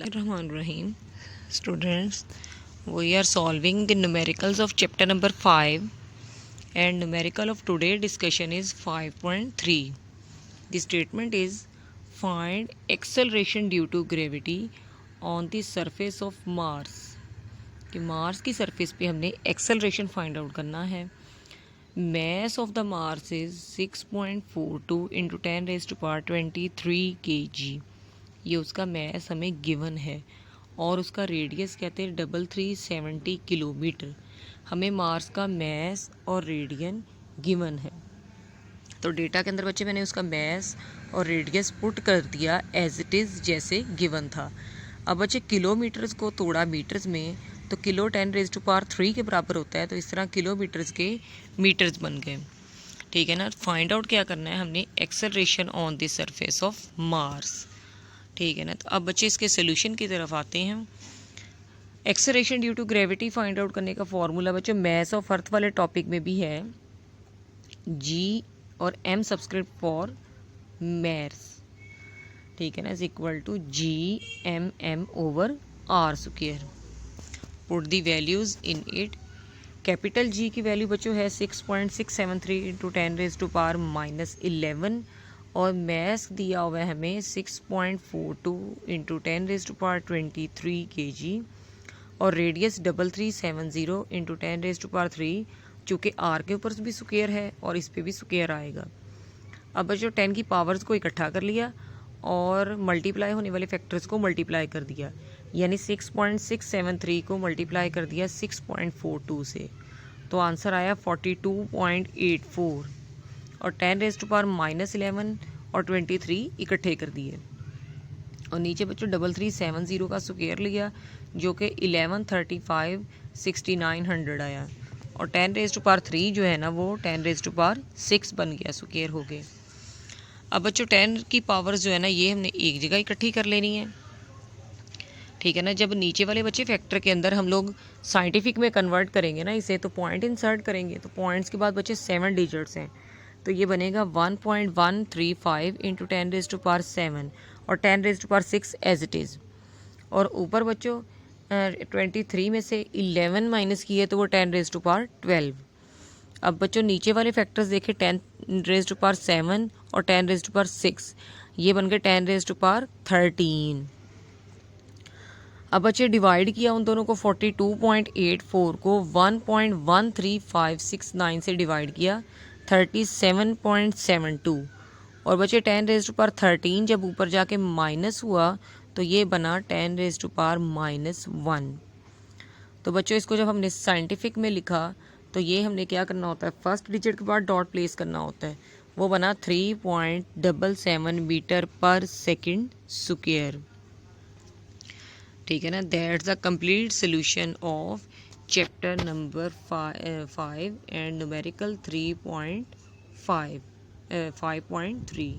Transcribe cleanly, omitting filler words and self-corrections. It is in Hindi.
Bismillahirrahmanirrahim. Students, we are solving the numericals of chapter number 5 and numerical of today's discussion is 5.3. The statement is find acceleration due to gravity on the surface of Mars. कि मार्स की सरफेस पे हमने एक्सेलरेशन फाइंड आउट करना है. Mass of the Mars is 6.42 into 10 raised to power 23 kg. ये उसका मैस हमें गिवन है और उसका रेडियस कहते हैं 3370 किलोमीटर. हमें मार्स का मैस और रेडियन गिवन है. तो डेटा के अंदर बच्चे मैंने उसका मैस और रेडियस पुट कर दिया एज इट इज़ जैसे गिवन था. अब बच्चे किलोमीटर्स को तोड़ा मीटर्स में तो किलो 10 रेज़ टू पावर 3 के बराबर होता है. तो इस तरह किलोमीटर्स के मीटर्स बन गए. ठीक है ना. फाइंड आउट क्या करना है हमने acceleration on the surface of Mars. ठीक है ना. तो अब बच्चे इसके सोल्यूशन की तरफ आते हैं. Acceleration due to gravity find out करने का फॉर्मूला बच्चों मैस ऑफ अर्थ वाले टॉपिक में भी है. जी और एम सब्सक्रिप्ट फॉर मैर्स. ठीक है ना. Is equal to G M over R square. Put the values in it. Capital G की वैल्यू बच्चों है 6.673 इंटू 10 रेज टू पावर -11 और मैस दिया हुआ है हमें 6.42 into 10 raise to power 23 kg और radius 3370 into 10 raise to power 3. चूँकि आर के ऊपर भी स्क्वायर है और इस पे भी स्क्वायर आएगा. अब बच्चों 10 की पावर्स को इकट्ठा कर लिया और मल्टीप्लाई होने वाले फैक्टर्स को मल्टीप्लाई कर दिया. यानी 6.673 को मल्टीप्लाई कर दिया 6.42 से तो आंसर आया 42.84 और 10 रेज टू पावर -11 और 23 इकट्ठे कर दिए और नीचे बच्चों 3370 का स्क्वायर लिया जो कि 1135 6900 आया और 10 रेज टू पावर 3 जो है ना वो 10 रेज टू पावर 6 बन गया. स्क्वायर हो गए. अब बच्चों 10 की पावर्स जो है ना ये हमने एक जगह इकट्ठी कर लेनी है. ठीक है ना. जब नीचे वाले बच्चे फैक्टर के अंदर हम लोग साइंटिफिक में कन्वर्ट करेंगे ना इसे तो पॉइंट इंसर्ट करेंगे तो पॉइंट्स के बाद बच्चे 7 डिजिट्स हैं तो ये बनेगा 1.135 इंटू 10 रेज टू पावर 7 और 10 raise to power 6 as it is. और ऊपर बच्चों 23 में से 11 माइनस किए तो वो 10 रेज टू पावर 12. अब बच्चों नीचे वाले फैक्टर्स देखें 10 रेज टू पावर 7 और 10 रेज टू पावर 6 ये बन गए 10 रेज टू पावर 13. अब बच्चे डिवाइड किया उन दोनों को 42.84 को 1.13569 से डिवाइड किया 37.72 और बच्चे 10 रेज टू पावर 13 जब ऊपर जाके माइनस हुआ तो ये बना 10 रेज टू पावर -1. तो बच्चों इसको जब हमने साइंटिफिक में लिखा तो ये हमने क्या करना होता है फर्स्ट डिजिट के बाद डॉट प्लेस करना होता है. वो बना 3.77 मीटर पर सेकेंड स्क्वायर. ठीक है ना. That's the complete solution of chapter number 5 and numerical 3.5 5.3.